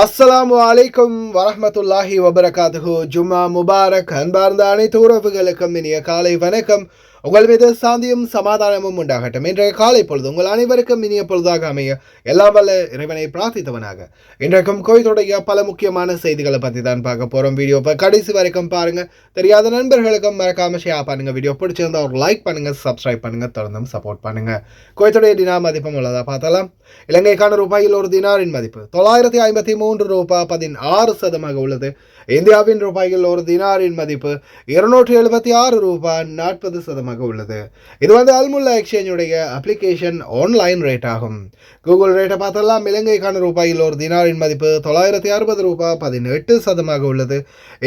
அஸ்ஸலாமு அலைக்கும் வரஹ்மத்துல்லாஹி வபரகாத்துஹு. ஜும்மா முபாரக். அன்பார்ந்த அனைத்து உறவுகளுக்கும் இனிய காலை வணக்கம். உங்கள் மீது சாந்தியும் சமாதானமும் உண்டாகட்டும். இன்றைய காலை பொழுது உங்கள் அனைவருக்கும் இனிய பொழுதாக அமைய எல்லாம் வல்ல இறைவனை பிரார்த்தித்தவனாக இன்றைக்கும் கோயத்துடைய பல முக்கியமான செய்திகளை பற்றி தான் பார்க்க போகிறோம். வீடியோவை கடைசி வரைக்கும் பாருங்கள். தெரியாத நண்பர்களுக்கும் மறக்காம ஷேர் பண்ணுங்கள். வீடியோ பிடிச்சிருந்தா ஒரு லைக் பண்ணுங்கள், சப்ஸ்கிரைப் பண்ணுங்கள், தொடர்ந்தும் சப்போர்ட் பண்ணுங்கள். கோயத்துடைய தினார் மதிப்பம் உள்ளதா பார்த்தலாம். இலங்கைக்கான ரூபாயில் ஒரு தினாரின் மதிப்பு 953 ரூபாய் 16% உள்ளது. இந்தியாவின் ரூபாயில் ஒரு தினாரின் மதிப்பு 276 ரூபாய் 40% உள்ளது. இது அல்முல்லா எக்ஸ்சேஞ்சுடைய அப்ளிகேஷன் ஆன்லைன் ரேட் ஆகும். கூகுள் ரேட்டை பார்த்தெல்லாம் இலங்கைக்கான ரூபாயில் ஒரு தினாரின் மதிப்பு 960 ரூபாய் 18% உள்ளது.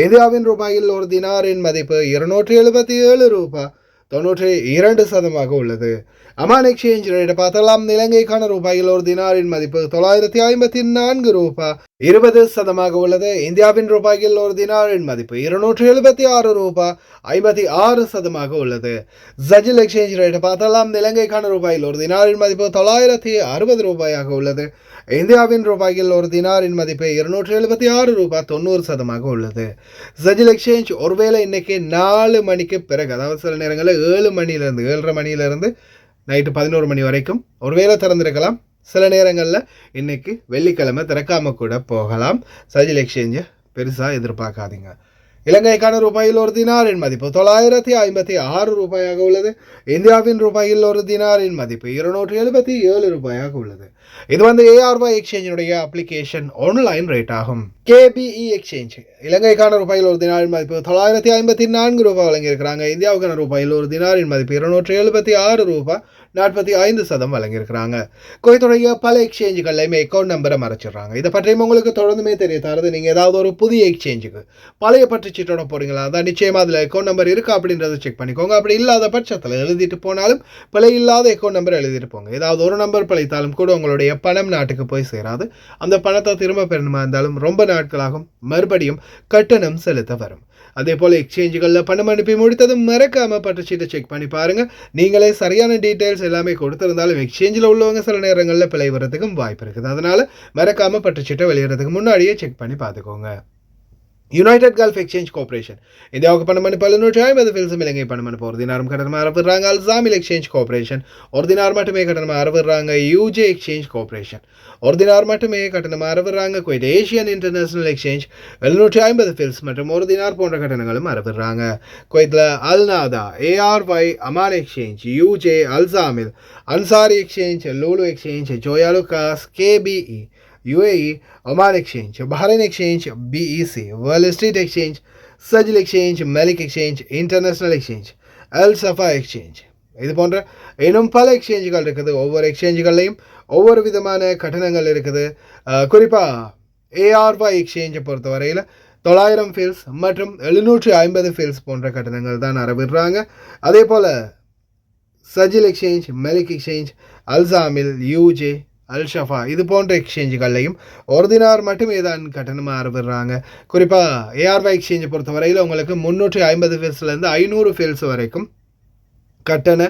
இந்தியாவின் ரூபாயில் ஒரு தினாரின் மதிப்பு 277 ரூபாய் 92% உள்ளது. அமான் எக்ஸ்சேஞ்ச் ரேட்டை பார்த்தலாம். இலங்கைக்கான ரூபாயில் ஒரு தினாரின் மதிப்பு 954 ரூபாய் 20% உள்ளது. இந்தியாவின் ரூபாயில் ஒரு தினாரின் மதிப்பு 276 ரூபாய் 56% உள்ளது. ஜஜில் எக்ஸ்சேஞ்ச் ரேட்டை பார்த்தலாம். இலங்கைக்கான ரூபாயில் ஒரு தினாரின் மதிப்பு 960 ரூபாயாக உள்ளது. இந்தியாவின் ரூபாயில் ஒரு தினாரின் மதிப்பு 276 ரூபாய் 90% உள்ளது. ஜஜில் எக்ஸ்சேஞ்ச் ஒருவேளை இன்னைக்கு 4 மணிக்கு பிறகு, அதாவது சில நேரங்களில் 7 மணிலிருந்து 7:30 மணிலிருந்து நைட்டு 11 மணி வரைக்கும் ஒருவேளை திறந்திருக்கலாம். சில நேரங்களில் இன்னைக்கு வெள்ளிக்கிழமை திறக்காமல் கூட போகலாம். சஜில் எக்ஸ்சேஞ்சை பெருசாக எதிர்பார்க்காதீங்க. இலங்கைக்கான ரூபாயில் ஒரு தினாரின் மதிப்பு 956 ரூபாயாக உள்ளது. இந்தியாவின் ரூபாயில் ஒரு தினாரின் மதிப்பு 277 ரூபாயாக உள்ளது. இது ARY எக்ஸ்சேஞ்சுடைய அப்ளிகேஷன் ஆன்லைன் ரேட் ஆகும். KBE எக்ஸ்சேஞ்ச் இலங்கைக்கான ரூபாயில் ஒரு தினாரின் மதிப்பு 954 ரூபாய் வழங்கியிருக்கிறாங்க. இந்தியாவுக்கான ரூபாயில் ஒரு தினாரின் மதிப்பு 276 ரூபாய் 45% வழங்கியிருக்கிறாங்க. குவைத்துடைய பல எக்ஸ்சேஞ்சுகள்லையுமே அக்கௌண்ட் நம்பரை மறைச்சிடுறாங்க. இதை பற்றியும் உங்களுக்கு தொடர்ந்துமே தெரிய தரது. நீங்கள் ஏதாவது ஒரு புதிய எக்ஸ்சேஞ்சுக்கு பழைய பற்று சீட்டோட போகிறீங்களா, அதான் நிச்சயமாக அதில் அக்கௌண்ட் நம்பர் இருக்கா அப்படின்றத செக் பண்ணிக்கோங்க. அப்படி இல்லாத பட்சத்தில் எழுதிட்டு போனாலும் பிழை இல்லாத அக்கௌண்ட் நம்பர் எழுதிட்டு போங்க. ஏதாவது ஒரு நம்பர் பிழைத்தாலும் கூட உங்களுடைய பணம் நாட்டுக்கு போய் சேராது. அந்த பணத்தை திரும்ப பெறணுமா இருந்தாலும் ரொம்ப நாட்களாகும், மறுபடியும் கட்டணம் செலுத்த வரும். அதே போல் எக்ஸ்சேஞ்சுகளில் பணம் அனுப்பி முடித்ததும் மறக்காமல் பற்றுச்சீட்டை செக் பண்ணி பாருங்கள். நீங்களே சரியான டீட்டெயில்ஸ் எல்லாமே கொடுத்துருந்தாலும் எக்ஸ்சேஞ்சில் உள்ளவங்க சில நேரங்களில் பிழை வரதுக்கும் வாய்ப்பு இருக்குது. அதனால் மறக்காமல் பற்றுச்சீட்டை வெளியிடறதுக்கு முன்னாடியே செக் பண்ணி பார்த்துக்கோங்க. யுனைடெட் கல்ஃப் எக்ஸ்சேஞ்ச் கார்பரேஷன் இந்தியாவுக்கு பணம் அனுப்ப 750 ஃபில்ஸும் இலங்கை பணம் அனுப்ப ஒரு தினாரும் கட்டணமாக அறவிடுறாங்க. அல்சாமில் எக்ஸ்சேஞ்ச் கார்பரேஷன் ஒரு தினார் மட்டுமே கட்டணமாக அறவிடுறாங்க. UJ எக்ஸ்சேஞ்ச் கார்பரேஷன் ஒரு தினார் மட்டுமே கட்டணமாக அறவிடுறாங்க. குவைட் ஏஷியன் இன்டர்நேஷனல் எக்ஸ்சேஞ்ச் 750 ஃபில்ஸ் மற்றும் ஒரு தினார் போன்ற கட்டணங்களும் அறவிடுறாங்க. குவைத்தில் அல்நாதா, ARY, அமான் எக்ஸ்சேஞ்ச், UJ, அல்சாமில், Ansari exchange, Lulu exchange, Joyalukkas, KBE, UAE, Oman Exchange, Bahrain Exchange, BEC, World Street Exchange, Sajil Exchange, Malik Exchange, International Exchange, Al Safa Exchange. இது போன்ற இன்னும் பல எக்ஸ்சேஞ்சுகள் இருக்குது. ஒவ்வொரு எக்ஸ்சேஞ்சுகள்லையும் ஒவ்வொரு விதமான கட்டணங்கள் இருக்குது. குறிப்பாக ARY எக்ஸ்சேஞ்சை பொறுத்த வரையில் 900 ஃபீல்ஸ் மற்றும் 750 ஃபீல்ஸ் போன்ற கட்டணங்கள் தான் அறவிடுறாங்க. அதே போல் சஜில் எக்ஸ்சேஞ்ச், மெலிக் எக்ஸ்சேஞ்ச், அல்சாமில், UJ, அல்ஷஃபா இது போன்ற எக்ஸ்சேஞ்சுகள்லையும் ஒரு தினார் மட்டுமே தான் கட்டணமாக அறவிடுறாங்க. குறிப்பாக ARY எக்ஸ்சேஞ்சை பொறுத்தவரையில் உங்களுக்கு 350 ஃபீல்ஸ்லேருந்து 500 ஃபீல்ஸ் வரைக்கும் கட்டண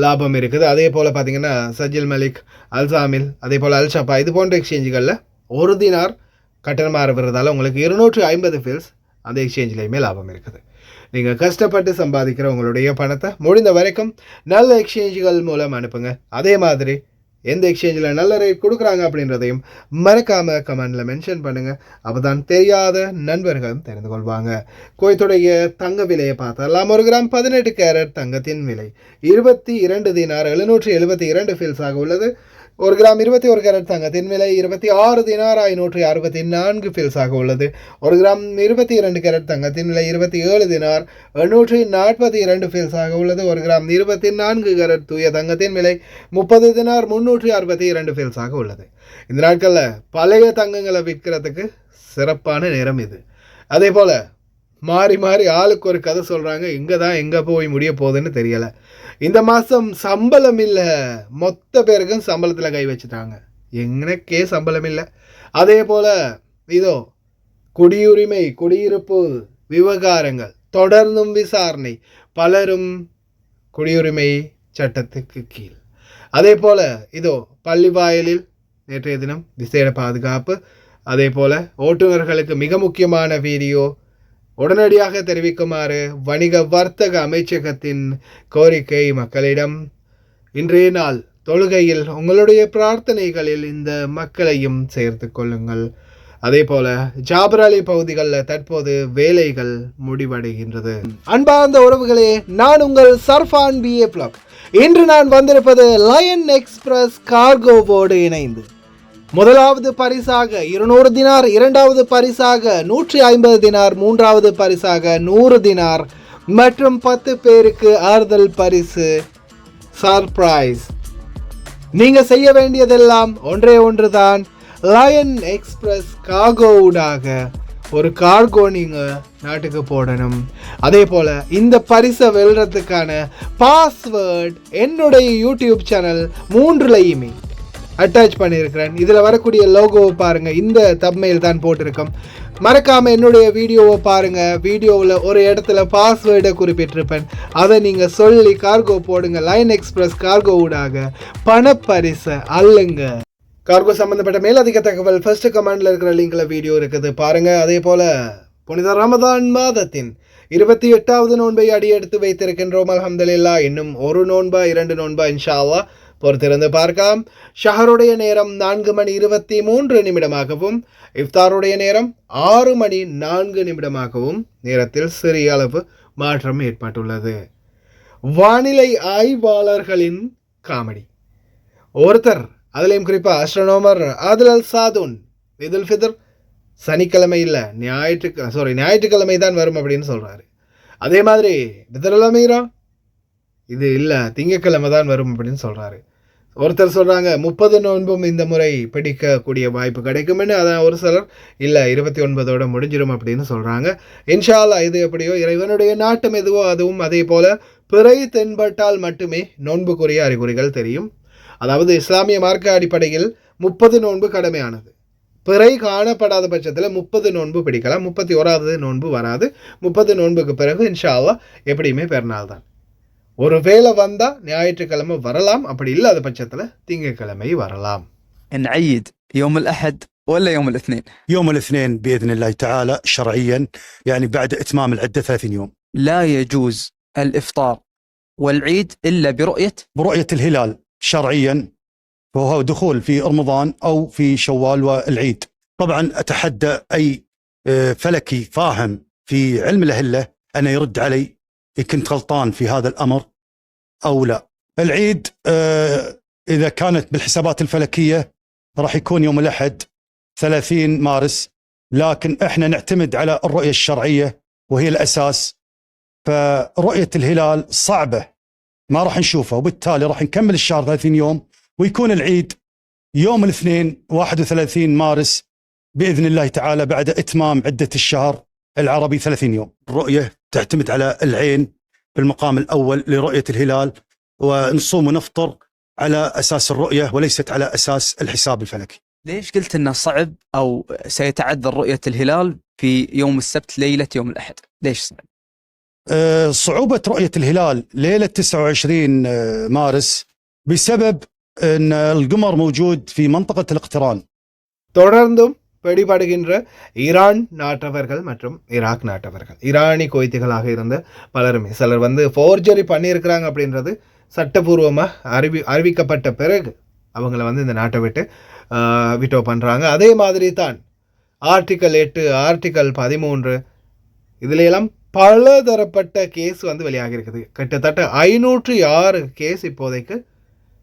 லாபம் இருக்குது. அதே போல் பார்த்திங்கன்னா சஜில், மலிக், அல்சாமில், அதே போல் அல்ஷஃபா இது போன்ற எக்ஸ்சேஞ்சுகளில் ஒரு தினார் கட்டணமாக அறவிடுறதால உங்களுக்கு 250 ஃபீல்ஸ் அந்த எக்ஸ்சேஞ்சிலையுமே லாபம் இருக்குது. நீங்கள் கஷ்டப்பட்டு சம்பாதிக்கிற உங்களுடைய பணத்தை முடிந்த வரைக்கும் நல்ல எக்ஸ்சேஞ்சுகள் மூலம் அனுப்புங்க. அதே மாதிரி எந்த எக்ஸ்சேஞ்சில் நல்ல ரேட் கொடுக்குறாங்க அப்படின்றதையும் மறக்காமல் கமெண்டில் மென்ஷன் பண்ணுங்கள். அப்போ தான் தெரியாத நண்பர்களும் தெரிந்து கொள்வாங்க. குவைத்துடைய தங்க விலையை பார்த்தலாம். 1 கிராம் 18 கேரட் தங்கத்தின் விலை 22 தினார் 772 ஃபீல்ஸாக உள்ளது. 1 கிராம் 21 கேரட் தங்கத்தின் விலை 26 தினார் 564 ஃபீல்ஸாக உள்ளது. 1 கிராம் 22 கேரட் தங்கத்தின் விலை 27 தினார் 842 ஃபீல்ஸாக உள்ளது. 1 கிராம் 24 கேரட் தூய தங்கத்தின் விலை 30 தினார் 362 ஃபீல்ஸாக உள்ளது. இந்த நாட்களில் பழைய தங்கங்களை விற்கிறதுக்கு சிறப்பான நேரம் இது. அதே போல் மாறி மாறி ஆளுக்கு ஒரு கதை சொல்கிறாங்க. எங்கே போய் முடிய போகுதுன்னு தெரியலை. இந்த மாதம் சம்பளம் இல்லை, மொத்த பேருக்கும் சம்பளத்தில் கை வச்சுட்டாங்க. எனக்கே சம்பளம் இல்லை. அதே போல் இதோ குடியுரிமை, குடியிருப்பு விவகாரங்கள் தொடர்ந்தும் விசாரணை, பலரும் குடியுரிமை சட்டத்துக்கு கீழ். அதே போல் இதோ பள்ளி வாயிலில் நேற்றைய தினம் விசேட பாதுகாப்பு அதே போல் ஓட்டுநர்களுக்கு மிக முக்கியமான வீடியோ உடனடியாக தெரிவிக்குமாறு வணிக வர்த்தக அமைச்சகத்தின் கோரிக்கை மக்களிடம். இன்றைய நாள் தொழுகையில் உங்களுடைய பிரார்த்தனைகளில் இந்த மக்களையும் சேர்த்து கொள்ளுங்கள். அதே போல ஜாபர் அலி பகுதிகளில் தற்போது வேலைகள் முடிவடைகின்றது. அன்பார்ந்த உறவுகளே, நான் உங்கள் சர்ஃபான் BA Vlog. இன்று நான் வந்திருப்பது லயன் எக்ஸ்பிரஸ் கார்கோவோடு இணைந்து முதலாவது பரிசாக 200 தினார், இரண்டாவது பரிசாக 150 தினார், மூன்றாவது பரிசாக 100 தினார் மற்றும் 10 பேருக்கு ஆறுதல் பரிசு சர்ப்ரைஸ். நீங்க செய்ய வேண்டியதெல்லாம் ஒன்றே ஒன்றுதான். லயன் எக்ஸ்பிரஸ் கார்கோவுடாக ஒரு கார்கோ நீங்கள் நாட்டுக்கு போடணும். அதே போல் இந்த பரிசை வெல்றதுக்கான பாஸ்வேர்ட் என்னுடைய யூடியூப் சேனல் 3லையுமே அட்டாச் பண்ணியிருக்கிறேன். இதில் வரக்கூடிய லோகோவை பாருங்கள், இந்த தம்ப்நெயில் தான் போட்டிருக்கோம். மறக்காமல் என்னுடைய வீடியோவை பாருங்கள். வீடியோவில் ஒரு இடத்துல பாஸ்வேர்டை குறிப்பிட்டிருப்பேன், அதை நீங்கள் சொல்லி கார்கோ போடுங்க. லயன் எக்ஸ்பிரஸ் கார்கோவுடாக பணப்பரிசை அல்லுங்க. கார்கோ சம்பந்தப்பட்ட மேலதிக தகவல் ஃபர்ஸ்ட் கமெண்ட்ல இருக்கிற லிங்க்ல வீடியோ இருக்குது, பாருங்க. அதே போல புனித ரமதான் மாதத்தின் 28வது நோன்பை அடியெடுத்து வைத்திருக்கின்றோம். அல்ஹம்துலில்லாஹ். இன்னும் ஒரு நோன்பா 2 நோன்பா இன்ஷா அல்லாஹ் பொறுத்திருந்து பார்க்கலாம். ஷஹருடைய நேரம் 4:23 இஃப்தாருடைய நேரம் 6:04 நேரத்தில் சிறிய அளவு மாற்றம் ஏற்பட்டுள்ளது. வானிலை ஆய்வாளர்களின் காமெடி. ஒருத்தர், அதுலேயும் குறிப்பாக அஸ்ட்ரோனோமர் ஆதில் அல் சாதுன், இதுல் ஃபித்ர் சனிக்கிழமை இல்லை ஞாயிற்றுக்கிழமை தான் வரும் அப்படின்னு சொல்கிறாரு. அதே மாதிரி பிதரலமீரா இது இல்லை திங்கக்கிழமை தான் வரும் அப்படின்னு சொல்கிறாரு. ஒருத்தர் சொல்கிறாங்க 30 நோன்பும் இந்த முறை பிடிக்கக்கூடிய வாய்ப்பு கிடைக்கும்னு. அதான் ஒரு சிலர் இல்லை 29ஓட முடிஞ்சிடும் அப்படின்னு சொல்கிறாங்க. இன்ஷா அல்லாஹ் இது எப்படியோ இறைவனுடைய நாட்டம் எதுவோ அதுவும். அதே போல் பிறை தென்பட்டால் மட்டுமே நோன்புக்குரிய அறிகுறிகள் தெரியும். அதாவது இஸ்லாமிய மார்க்க அடிப்படையில் 30 நோன்பு கடமையானது. பிறை காணப்படாத பட்சத்தில் 30 நோன்பு பிடிக்கலாம். 31வது நோன்பு வராது. 30 நோன்புக்கு பிறகு இன்ஷா அல்லாஹ் எப்படியுமே பெருநாள் தான். ஒரு வேளை வந்தால் ஞாயிற்றுக்கிழமை வரலாம், அப்படி இல்லாத பட்சத்தில் திங்கட்கிழமை வரலாம். نعيد يوم الأحد ولا يوم الاثنين؟ يوم الاثنين بإذن الله تعالى شرعيا، يعني بعد إتمام العدة 30 يوم. لا يجوز الإفطار والعيد إلا برؤية الهلال شرعيا، وهو دخول في رمضان أو في شوال والعيد. طبعا أتحدى أي فلكي فاهم في علم الأهلة أن يرد علي إن كنت غلطان في هذا الأمر أو لا. العيد إذا كانت بالحسابات الفلكية راح يكون يوم الأحد 30 مارس، لكن إحنا نعتمد على الرؤية الشرعية وهي الأساس. فرؤية الهلال صعبة ما راح نشوفه، وبالتالي راح نكمل الشهر 30 يوم ويكون العيد يوم الاثنين 31 مارس بإذن الله تعالى بعد إتمام عدة الشهر العربي 30 يوم. الرؤية تعتمد على العين بالمقام الأول لرؤية الهلال، ونصوم ونفطر على أساس الرؤية وليست على أساس الحساب الفلكي. ليش قلت أنه صعب أو سيتعذر رؤية الهلال في يوم السبت ليلة يوم الأحد؟ ليش صعب؟ صعوبة رؤية الهلال ليلة 29 مارس بسبب أن القمر موجود في منطقة الاقتران. தொடர்ந்தும் பிடிபடுகின்ற ஈரான் நாட்டவர்கள் மற்றும் ஈராக் நாட்டவர்கள், ஈரானி கொய்திகளாக இருந்த பலருமே சிலர் ஃபோர்ஜரி பண்ணியிருக்கிறாங்க அப்படின்றது சட்டபூர்வமாக அறிவிக்கப்பட்ட பிறகு அவங்கள இந்த நாட்டை விட்டு விட்டோ பண்ணுறாங்க. அதே மாதிரி தான் ஆர்டிக்கல் 8, ஆர்டிக்கல் 13 இதுலையெல்லாம் பல தரப்பட்ட கேஸ் வெளியாகி இருக்குது. கிட்டத்தட்ட 506 கேஸ் இப்போதைக்கு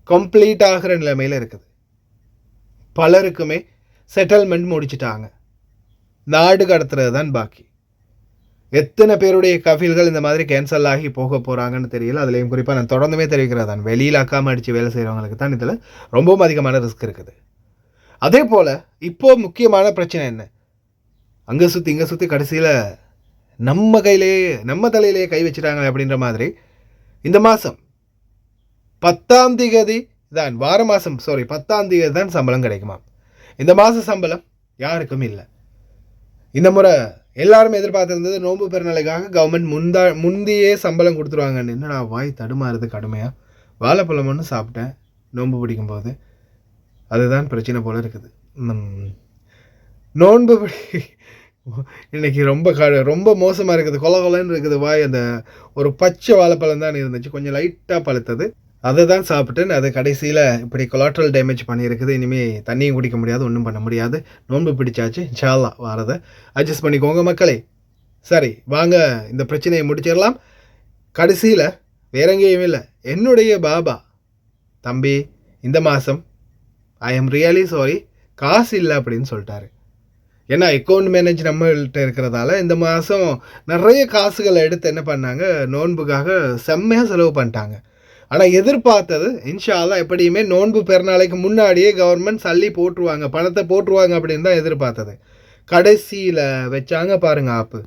கம்ப்ளீட் ஆகிற நிலைமையில் இருக்குது. பலருக்குமே செட்டில்மெண்ட் முடிச்சிட்டாங்க, நாடு கடத்துறது தான் பாக்கி. எத்தனை பேருடைய கஃபீல்கள் இந்த மாதிரி கேன்சல் ஆகி போக போகிறாங்கன்னு தெரியல. அதுலேயும் குறிப்பாக நான் தொடர்ந்துமே தெரிவிக்கிறது தான், வெளியில் அக்காமல் அடித்து வேலை செய்கிறவங்களுக்கு தான் இதில் ரொம்பவும் அதிகமான ரிஸ்க் இருக்குது. அதே போல் இப்போது முக்கியமான பிரச்சனை என்ன, அங்கே சுற்றி இங்கே சுற்றி கடைசியில் நம்ம தலையிலேயே கை வச்சுட்டாங்க அப்படின்ற மாதிரி. இந்த மாதம் 10ஆம் தேதி தான் 10ஆம் தேதி தான் சம்பளம் கிடைக்குமா. இந்த மாத சம்பளம் யாருக்கும் இல்லை. இந்த முறை எல்லாரும் எதிர்பார்த்துருந்தது நோன்பு பெருநாளைக்காக கவர்மெண்ட் முந்தையே சம்பளம் கொடுத்துருவாங்கன்னு. என்னடா வாய் தடுமாறுது கடுமையாக. வாழைப்பழம் ஒன்று சாப்பிட்டேன் நோன்பு பிடிக்கும்போது, அதுதான் பிரச்சனை போல் இருக்குது. நோன்பு இன்னைக்கு ரொம்ப மோசமாக இருக்குது, கொலன்னு இருக்குது வாய். அந்த ஒரு பச்சை வாழைப்பழம் தான் இருந்துச்சு, கொஞ்சம் லைட்டாக பழுத்தது, அதை தான் சாப்பிட்டேன். அது கடைசியில் இப்படி கொலாட்ரல் டேமேஜ் பண்ணியிருக்குது. இனிமேல் தண்ணியும் குடிக்க முடியாது, ஒன்றும் பண்ண முடியாது. நோன்பு பிடிச்சாச்சு, இன்ஷா அல்லாஹ் வாரதை அட்ஜஸ்ட் பண்ணிக்கோங்க மக்களே. சரி, வாங்க இந்த பிரச்சனையை முடிச்சிடலாம். கடைசியில் வேற எங்கேயும் இல்லை, என்னுடைய பாபா தம்பி இந்த மாதம் ஐ எம் ரியலி சாரி காசு இல்லை அப்படின்னு சொல்லிட்டாரு. ஏன்னா அக்கௌண்ட் மேனேஜ் நம்மள்கிட்ட இருக்கிறதால இந்த மாதம் நிறைய காசுகளை எடுத்து என்ன பண்ணாங்க, நோன்புக்காக செம்மையாக செலவு பண்ணிட்டாங்க. ஆனால் எதிர்பார்த்தது இன்ஷா அல்லாஹ் எப்படியுமே நோன்பு பெருநாளைக்கு முன்னாடியே கவர்மெண்ட் சல்லி போட்டுருவாங்க, பணத்தை போட்டுருவாங்க அப்படின்னு தான் எதிர்பார்த்தது. கடைசியில் வச்சாங்க பாருங்க ஆப்பு.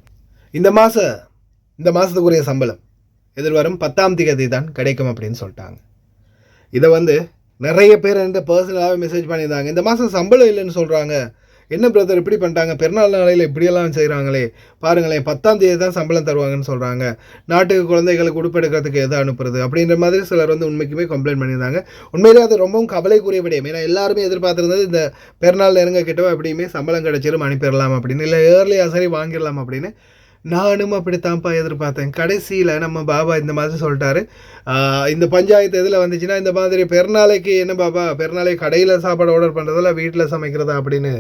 இந்த மாதத்துக்குரிய சம்பளம் எதிர்வரும் 10ஆம் தேதி தான் கிடைக்கும் அப்படின்னு சொல்லிட்டாங்க. இதை நிறைய பேர் என்கிட்ட பர்சனலாகவே மெசேஜ் பண்ணியிருந்தாங்க. இந்த மாதம் சம்பளம் இல்லைன்னு சொல்கிறாங்க, என்ன பிரதர் இப்படி பண்ணிட்டாங்க, பெருநாள் நாளையில் இப்படியெல்லாம் செய்கிறாங்களே, பாருங்களேன் 10ஆம் தேதி தான் சம்பளம் தருவாங்கன்னு சொல்கிறாங்க, நாட்டுக்கு குழந்தைகளுக்கு உடுப்பெடுக்கிறதுக்கு எதை அனுப்புறது அப்படின்ற மாதிரி சிலர் உண்மைக்குமே கம்ப்ளைண்ட் பண்ணியிருந்தாங்க. உண்மையிலே அது ரொம்பவும் கவலைக்குரிய விடயம். ஏன்னா எல்லாருமே எதிர்பார்த்துருந்தது இந்த பெருநாள் நெருங்க கிட்டவோ எப்படியுமே சம்பளம் கிடைச்சிரும் அனுப்பிடலாம் அப்படின்னு, இல்லை ஏர்லியாக சரி வாங்கிடலாம் அப்படின்னு. நானும் அப்படித்தான்ப்பா எதிர்பார்த்தேன். கடைசியில் நம்ம பாபா இந்த மாதிரி சொல்லிட்டாரு, இந்த பஞ்சாயத்து எதில் வந்துச்சுன்னா இந்த மாதிரி பெருநாளைக்கு என்ன பாபா, பெருநாளைக்கு கடையில் சாப்பாடு ஆர்டர் பண்ணுறதில்ல வீட்டில் சமைக்கிறதா அப்படின்னு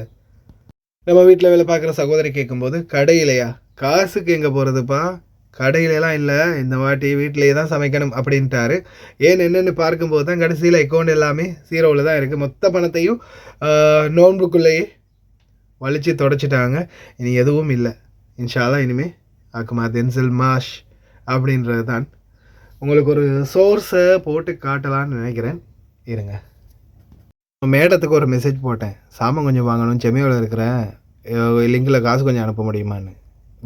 நம்ம வீட்டில் வேலை பார்க்குற சகோதரி கேட்கும்போது, கடையிலையா, காசுக்கு எங்கே போகிறதுப்பா, கடையிலலாம் இல்லை, இந்த வாட்டி வீட்டிலேயே தான் சமைக்கணும் அப்படின்ட்டாரு. ஏன் என்னென்னு பார்க்கும்போது தான் கடைசியில் அக்கௌண்ட் எல்லாமே ஜீரோவில் தான் இருக்குது. மொத்த பணத்தையும் நோன்புக்குள்ளேயே வலிச்சு தொடச்சிட்டாங்க. இனி எதுவும் இல்லை இன்ஷா அல்லாஹ். இனிமேல் ஆக்குமா தென்சில் மாஷ் அப்படின்றது தான். உங்களுக்கு ஒரு சோர்ஸை போட்டு காட்டலான்னு நினைக்கிறேன், இருங்க. மேடத்துக்கு ஒரு மெசேஜ் போட்டேன், சாமான் கொஞ்சம் வாங்கணும், செமியோவில் இருக்கிறேன், லிங்கில் காசு கொஞ்சம் அனுப்ப முடியுமான்னு.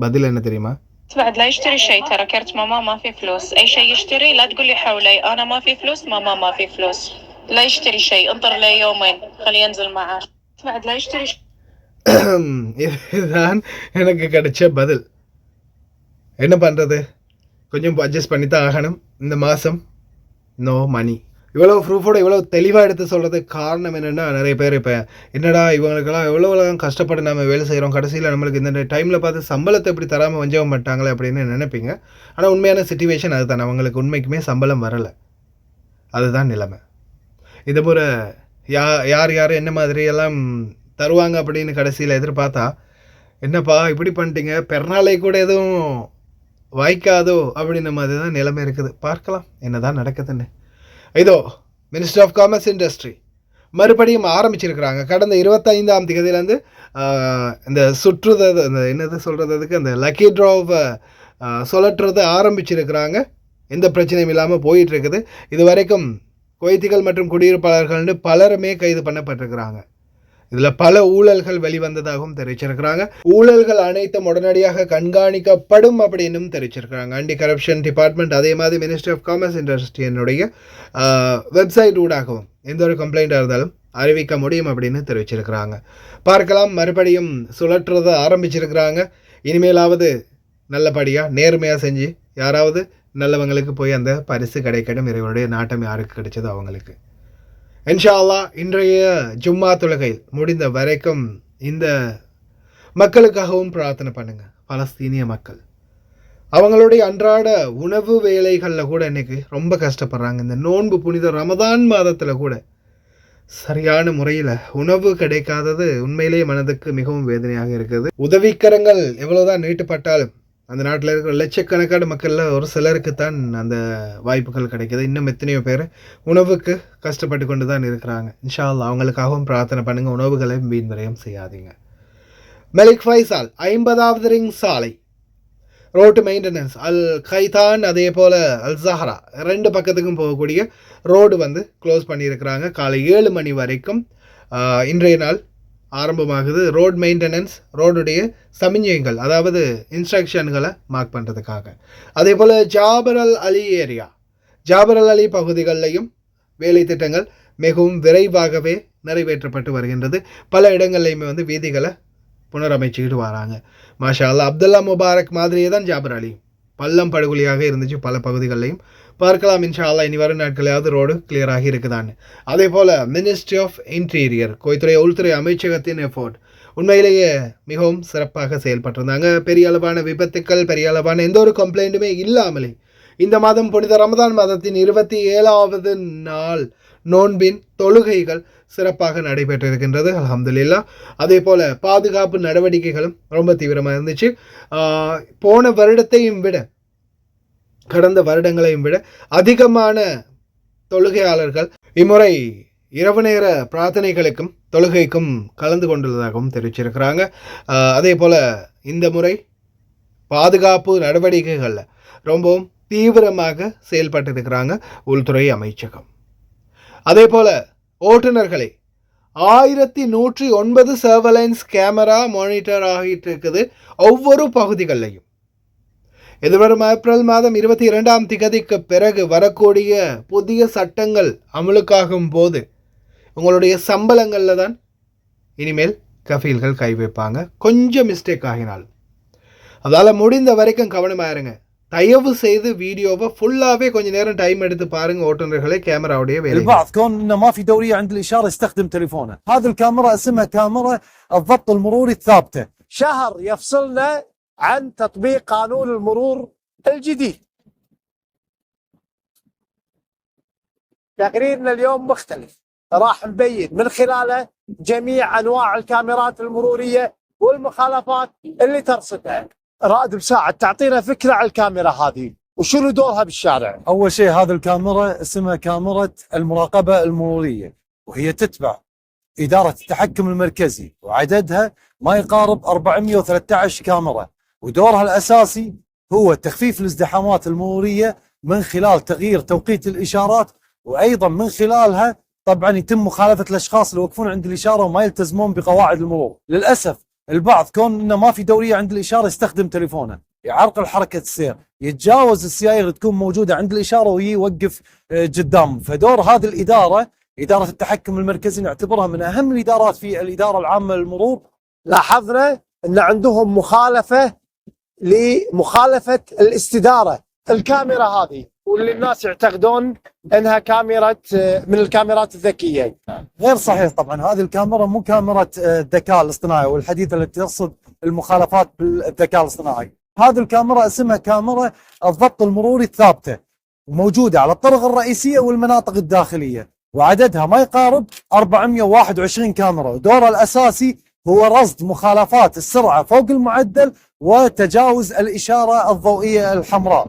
பதில் என்ன தெரியுமா? بعد لا يشتري شيء، ترى كرت ماما ما في فلوس، اي شيء يشتري لا تقول لي حولي، انا ما في فلوس، ماما ما في فلوس، لا يشتري شيء، انطر لي يومين خليه ينزل معاش. بعد لا يشتري இதுதான் எனக்கு கிடைச்ச பதில். என்ன பண்ணுறது, கொஞ்சம் அட்ஜஸ்ட் பண்ணி தான் ஆகணும். இந்த மாதம் நோ மணி. இவ்வளோ ப்ரூஃபோட இவ்வளோ தெளிவாக எடுத்து சொல்கிறதுக்கு காரணம் என்னென்னா, நிறைய பேர் இப்போ என்னடா இவங்களுக்கெல்லாம் எவ்வளோ கஷ்டப்பட்டு நம்ம வேலை செய்கிறோம், கடைசியில் நம்மளுக்கு இந்த டைமில் பார்த்து சம்பளத்தை எப்படி தராமல் வஞ்சகம் மாட்டாங்களே அப்படின்னு நினைப்பீங்க. ஆனால் உண்மையான சிச்சுவேஷன் அதுதான், அவங்களுக்கு உண்மைக்குமே சம்பளம் வரலை, அதுதான் நிலைமை. இந்த முறை யார் என்ன மாதிரியெல்லாம் தருவாங்க அப்படின்னு கடைசியில் எதிர்பார்த்தா, என்னப்பா இப்படி பண்ணிட்டீங்க, பெருநாளை கூட எதுவும் வாய்க்காதோ அப்படின்ற மாதிரி தான் நிலைமை இருக்குது. பார்க்கலாம் என்ன தான் நடக்குதுன்னு. இதோ மினிஸ்டர் ஆஃப் காமர்ஸ் இண்டஸ்ட்ரி மறுபடியும் ஆரம்பிச்சிருக்கிறாங்க. கடந்த 25ஆம் தேதியிலேருந்து இந்த என்னது சொல்கிறதுக்கு அந்த லக்கி ட்ராவை சுழற்றுறதை ஆரம்பிச்சிருக்கிறாங்க. எந்த பிரச்சனையும் இல்லாமல் போயிட்டுருக்குது. இது வரைக்கும் குவைத்திகள் மற்றும் குடியிருப்பாளர்கள்னு பலருமே கைது பண்ணப்பட்டிருக்கிறாங்க. இதில் பல ஊழல்கள் வெளிவந்ததாகவும் தெரிவிச்சிருக்கிறாங்க. ஊழல்கள் அனைத்தும் உடனடியாக கண்காணிக்கப்படும் அப்படின்னும் தெரிவிச்சிருக்கிறாங்க ஆன்டி கரப்ஷன் டிபார்ட்மெண்ட். அதே மாதிரி மினிஸ்ட்ரி ஆஃப் காமர்ஸ் இண்டஸ்ட்ரியினுடைய வெப்சைட் ஊடாகவும் எந்த ஒரு கம்ப்ளைண்ட்டாக இருந்தாலும் அறிவிக்க முடியும் அப்படின்னு தெரிவிச்சிருக்கிறாங்க. பார்க்கலாம், மறுபடியும் சுழற்றுறதை ஆரம்பிச்சிருக்கிறாங்க. இனிமேலாவது நல்லபடியாக நேர்மையாக செஞ்சு யாராவது நல்லவங்களுக்கு போய் அந்த பரிசு கிடைக்கணும். இறைவனுடைய நாட்டம் யாருக்கு கிடைச்சதோ அவங்களுக்கு. இன்ஷா அல்லாஹ் இன்றைய ஜும்மா தொழுகையில் முடிந்த வரைக்கும் இந்த மக்களுக்காகவும் பிரார்த்தனை பண்ணுங்க. பலஸ்தீனிய மக்கள் அவங்களுடைய அன்றாட உணவு வேலைகளில் கூட இன்றைக்கி ரொம்ப கஷ்டப்படுறாங்க. இந்த நோன்பு புனித ரமதான் மாதத்தில் கூட சரியான முறையில் உணவு கிடைக்காதது உண்மையிலேயே மனதுக்கு மிகவும் வேதனையாக இருக்குது. உதவிக்கரங்கள் எவ்வளோதான் நீட்டுப்பட்டாலும் அந்த நாட்டில் இருக்கிற லட்சக்கணக்கான மக்களில் ஒரு சிலருக்கு தான் அந்த வாய்ப்புகள் கிடைக்கிது. இன்னும் எத்தனையோ பேர் உணவுக்கு கஷ்டப்பட்டு கொண்டு தான் இருக்கிறாங்க. இன்ஷா அல்லாஹ் அவங்களுக்காகவும் பிரார்த்தனை பண்ணுங்கள். உணவுகளை வீண் விரயம் செய்யாதீங்க. மெலிக் ஃபைசால் 50வது ரிங் சாலை ரோட்டு மெயின்டெனன்ஸ் அல் கைதான் அதே போல் அல் ஜஹரா 2 பக்கத்துக்கும் போகக்கூடிய ரோடு க்ளோஸ் பண்ணியிருக்கிறாங்க. காலை 7 மணி வரைக்கும் இன்றைய நாள் ஆரம்பமாகுது. ரோட் மெயின்டெனன்ஸ், ரோடுடைய சமிஞ்சைகள் அதாவது இன்ஸ்ட்ரக்ஷன்களை மார்க் பண்ணுறதுக்காக. அதே போல் ஜாபர் அல் அலி பகுதிகளிலையும் வேலை திட்டங்கள் மிகவும் விரைவாகவே நிறைவேற்றப்பட்டு வருகின்றது. பல இடங்கள்லையுமே வீதிகளை புனரமைச்சிக்கிட்டு வராங்க. மாஷா அல்லாஹ். அப்துல்லா முபாரக் மாதிரியே தான் ஜாபர் அலி பள்ளம் படுகொலியாக இருந்துச்சு பல பகுதிகளிலையும். பார்க்கலாம் இன்ஷா அல்லாஹ் இனி வரும் நாட்களையாவது ரோடு கிளியராகி இருக்குதான்னு. அதே போல் மினிஸ்ட்ரி ஆஃப் இன்டீரியர் குவைத்துறை உள்துறை அமைச்சகத்தின் எஃபோர்ட் உண்மையிலேயே மிகவும் சிறப்பாக செயல்பட்டிருந்தாங்க. பெரிய அளவான விபத்துக்கள், பெரிய அளவான எந்த ஒரு கம்ப்ளைண்ட்டுமே இல்லாமலே இந்த மாதம் புனித ரமதான் மாதத்தின் 27வது நாள் நோன்பின் தொழுகைகள் சிறப்பாக நடைபெற்றிருக்கின்றது. அல்ஹம்துலில்லாஹ். அதே போல் பாதுகாப்பு நடவடிக்கைகளும் ரொம்ப தீவிரமாக இருந்துச்சு. போன வருடத்தையும் விட, கடந்த வருடங்களையும் விட அதிகமான தொழுகையாளர்கள் இம்முறை இரவு நேர பிரார்த்தனைகளுக்கும் தொழுகைக்கும் கலந்து கொண்டுள்ளதாகவும் தெரிவிச்சிருக்கிறாங்க. அதே போல் இந்த முறை பாதுகாப்பு நடவடிக்கைகளில் ரொம்பவும் தீவிரமாக செயல்பட்டிருக்கிறாங்க உள்துறை அமைச்சகம். அதே போல் ஓட்டுநர்களை 1109 சர்வலைன்ஸ் கேமரா மானிட்டர் ஆகிட்டு இருக்குது ஒவ்வொரு பகுதிகளிலையும். எதிர்வரும் ஏப்ரல் மாதம் 22ஆம் திகதிக்கு பிறகு வரக்கூடிய புதிய சட்டங்கள் அமலுக்காகும் போது உங்களுடைய சம்பளங்களில் தான் இனிமேல் கஃபீல்கள் கை வைப்பாங்க. கொஞ்சம் மிஸ்டேக் ஆகினாலும் அதால் முடிந்த வரைக்கும் கவனமாக இருங்க. தயவு செய்து வீடியோவை ஃபுல்லாகவே கொஞ்ச நேரம் டைம் எடுத்து பாருங்க ஓட்டுநர்களை கேமராவுடைய வேலை. البعض كون انه ما في دوريه عند الاشاره يستخدم تليفونه. هذه الكاميرا اسمها كاميرا الضبط المروري الثابته. شهر يفصلنا عن تطبيق قانون المرور الجديد. تقريرنا اليوم مختلف، راح نبين من خلاله جميع انواع الكاميرات المروريه والمخالفات اللي ترصدها. رائد مساعد تعطينا فكره عن الكاميرا هذه وشنو دورها بالشارع؟ اول شيء هذه الكاميرا اسمها كاميرا المراقبه المروريه، وهي تتبع اداره التحكم المركزي، وعددها ما يقارب 413 كاميرا، ودورها الاساسي هو تخفيف الازدحامات المروريه من خلال تغيير توقيت الاشارات، وايضا من خلالها طبعا يتم مخالفه الاشخاص اللي يوقفون عند الاشاره وما يلتزمون بقواعد المرور. للاسف البعض كون انه ما في دوريه عند الاشاره يستخدم تليفونه، يعرقل حركه السير، يتجاوز السيايير اللي تكون موجوده عند الاشاره ويوقف قدام. فدور هذه الاداره، اداره التحكم المركزي، نعتبرها من اهم الادارات في الاداره العامه للمرور. لاحظنا ان عندهم مخالفه لمخالفه الاستداره الكاميرا هذه، واللي الناس يعتقدون انها كاميرا من الكاميرات الذكيه. غير صحيح طبعا. هذه الكاميرا مو كاميرا الذكاء الاصطناعي والحديثه التي ترصد المخالفات بالذكاء الاصطناعي. هذه الكاميرا اسمها كاميرا الضبط المروري الثابته، وموجوده على الطرق الرئيسيه والمناطق الداخليه، وعددها ما يقارب 421 كاميرا، ودورها الاساسي هو رصد مخالفات السرعه فوق المعدل وتجاوز الاشاره الضوئيه الحمراء.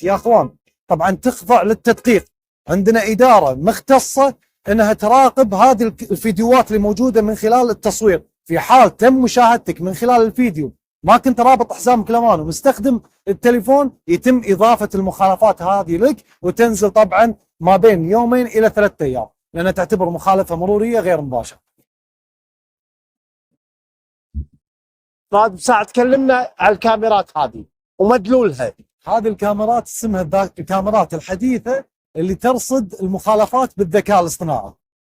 يا اخوان طبعا تخضع للتدقيق. عندنا اداره مختصه انها تراقب هذه الفيديوهات اللي موجوده من خلال التصوير. في حال تم مشاهدتك من خلال الفيديو ما كنت رابط حزامك الامان ومستخدم التليفون، يتم اضافه المخالفات هذه لك وتنزل طبعا ما بين 2 إلى 3 أيام، لانها تعتبر مخالفه مروريه غير مباشره. رائد مساعد تكلمنا عن الكاميرات هذه ومدلولها. هذه الكاميرات اسمها الكاميرات الحديثة اللي ترصد المخالفات بالذكاء الاصطناعي،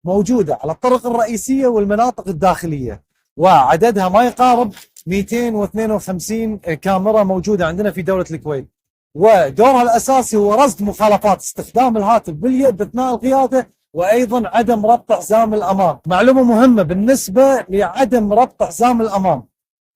موجودة على الطرق الرئيسية والمناطق الداخلية، وعددها ما يقارب 252 كاميرا موجودة عندنا في دولة الكويت. ودورها الأساسي هو رصد مخالفات استخدام الهاتف باليد أثناء القيادة، وأيضا عدم ربط حزام الأمان. معلومة مهمة بالنسبة لعدم ربط حزام الأمان،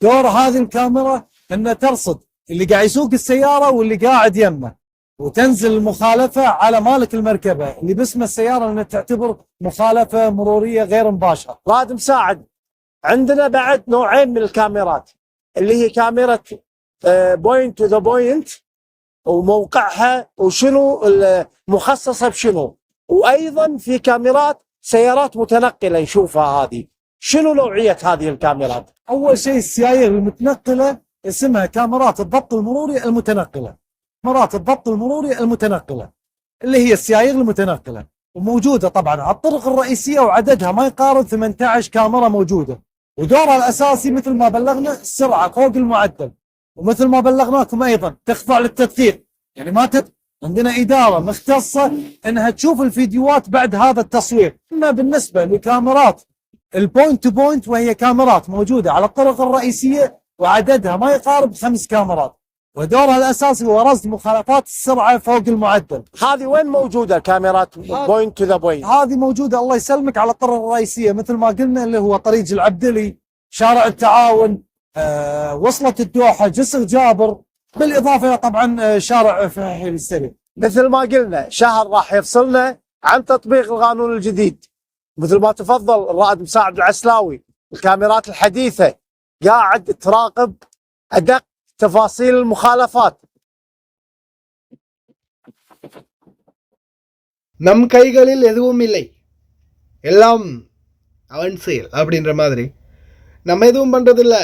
دور هذه الكاميرا أنها ترصد اللي قاعد يسوق السيارة واللي قاعد يمه، وتنزل المخالفة على مالك المركبة اللي باسم السيارة، لأنها تعتبر مخالفة مرورية غير مباشرة. رائد مساعد عندنا بعد نوعين من الكاميرات، اللي هي كاميرا بوينت تو ذا بوينت وموقعها وشنو مخصصة بشنو، وأيضا في كاميرات سيارات متنقلة نشوفها. هذه شنو نوعية هذه الكاميرات؟ أول شيء السيايير المتنقلة اسمها كاميرات الضبط المروري المتنقلة. كاميرات الضبط المروري المتنقلة اللي هي السيايير المتنقلة، وموجودة طبعا على الطرق الرئيسية، وعددها ما يقارب 18 كاميرا موجودة، ودورها الأساسي مثل ما بلغنا السرعة فوق المعدل، ومثل ما بلغناكم أيضا تخضع للتدقيق. يعني ما عندنا إدارة مختصة أنها تشوف الفيديوهات بعد هذا التصوير. أما بالنسبة لكاميرات البوينت تو بوينت، وهي كاميرات موجودة على الطرق الرئيسية وعددها ما يقارب 5 كاميرات، ودورها الاساسي هو رصد مخالفات السرعه فوق المعدل. هذه وين موجوده كاميرات بوينت تو ذا بوينت؟ هذه موجوده الله يسلمك على الطرق الرئيسيه مثل ما قلنا اللي هو طريق العبدلي، شارع التعاون، وصلة الدوحه، جسر جابر، بالاضافه الى طبعا شارع فهيل السري. مثل ما قلنا شهر راح يفصلنا عن تطبيق القانون الجديد، مثل ما تفضل الرائد مساعد العسلاوي. الكاميرات الحديثه قاعد تراقب ادق تفاصيل المخالفات. நம் கைகளில் எதுவும் இல்லை, எல்லாம் அவன் செயல் அப்படின்ற மாதிரி. நம்ம எதுவும் பண்ணுறதில்ல,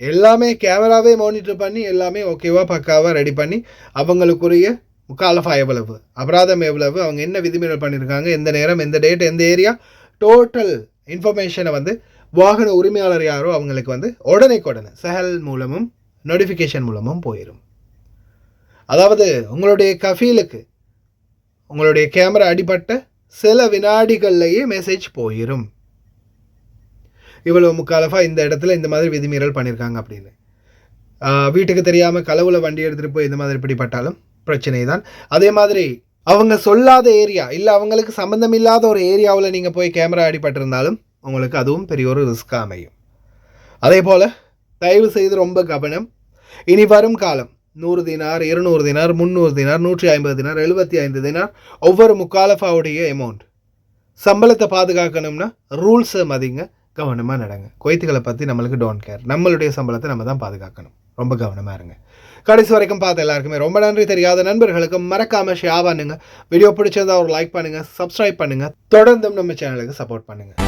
எல்லாமே கேமராவே மானிட்டர் பண்ணி எல்லாமே ஓகேவா பக்காவாக ரெடி பண்ணி அவங்களுக்குரிய முக்காலஃபா எவ்வளவு, அபராதம் எவ்வளவு, அவங்க என்ன விதிமீறல் பண்ணியிருக்காங்க, எந்த நேரம், எந்த டேட், எந்த ஏரியா, டோட்டல் இன்ஃபர்மேஷனை வந்து வாகன உரிமையாளர் யாரோ அவங்களுக்கு வந்து உடனே சஹல் மூலமும் நோட்டிஃபிகேஷன் மூலமும் போயிடும். அதாவது உங்களுடைய கஃபீலுக்கு உங்களுடைய கேமரா அடிபட்ட சில வினாடிகள்லேயே மெசேஜ் போயிடும், இவ்வளோ முக்காலஃபா இந்த இடத்துல இந்த மாதிரி விதிமீறல் பண்ணியிருக்காங்க அப்படின்னு. வீட்டுக்கு தெரியாமல் களவுல வண்டி எடுத்துகிட்டு போய் இந்த மாதிரி பிடிப்பட்டாலும் பிரச்சனை தான். அதே மாதிரி அவங்க சொல்லாத ஏரியா இல்லை அவங்களுக்கு சம்மந்தம் இல்லாத ஒரு ஏரியாவில் நீங்கள் போய் கேமரா அடிபட்டிருந்தாலும் உங்களுக்கு அதுவும் பெரிய ஒரு ரிஸ்க் அமையும். அதே போல் தயவு செய்து ரொம்ப கவனம். இனி வரும் காலம் 100 dinar, 200 dinar, 300 dinar, 150 dinar, 75 dinar, ஒவ்வொரு முக்காலஃபாவுடைய அமௌண்ட். சம்பளத்தை பாதுகாக்கணும்னா ரூல்ஸை மதிங்க, கவனமாக நடங்க. குவைத்துகளை பற்றி நம்மளுக்கு டோன்ட் கேர், நம்மளுடைய சம்பளத்தை நம்ம தான் பாதுகாக்கணும். ரொம்ப கவனமாக இருங்க. கடைசி வரைக்கும் பார்த்த எல்லாருக்குமே ரொம்ப நன்றி. தெரியாத நண்பர்களுக்கு மறக்காமல் ஷேர் பண்ணுங்கள். வீடியோ பிடிச்சிருந்தா ஒரு லைக் பண்ணுங்கள், சப்ஸ்கிரைப் பண்ணுங்கள், தொடர்ந்தும் நம்ம சேனலுக்கு சப்போர்ட் பண்ணுங்கள்.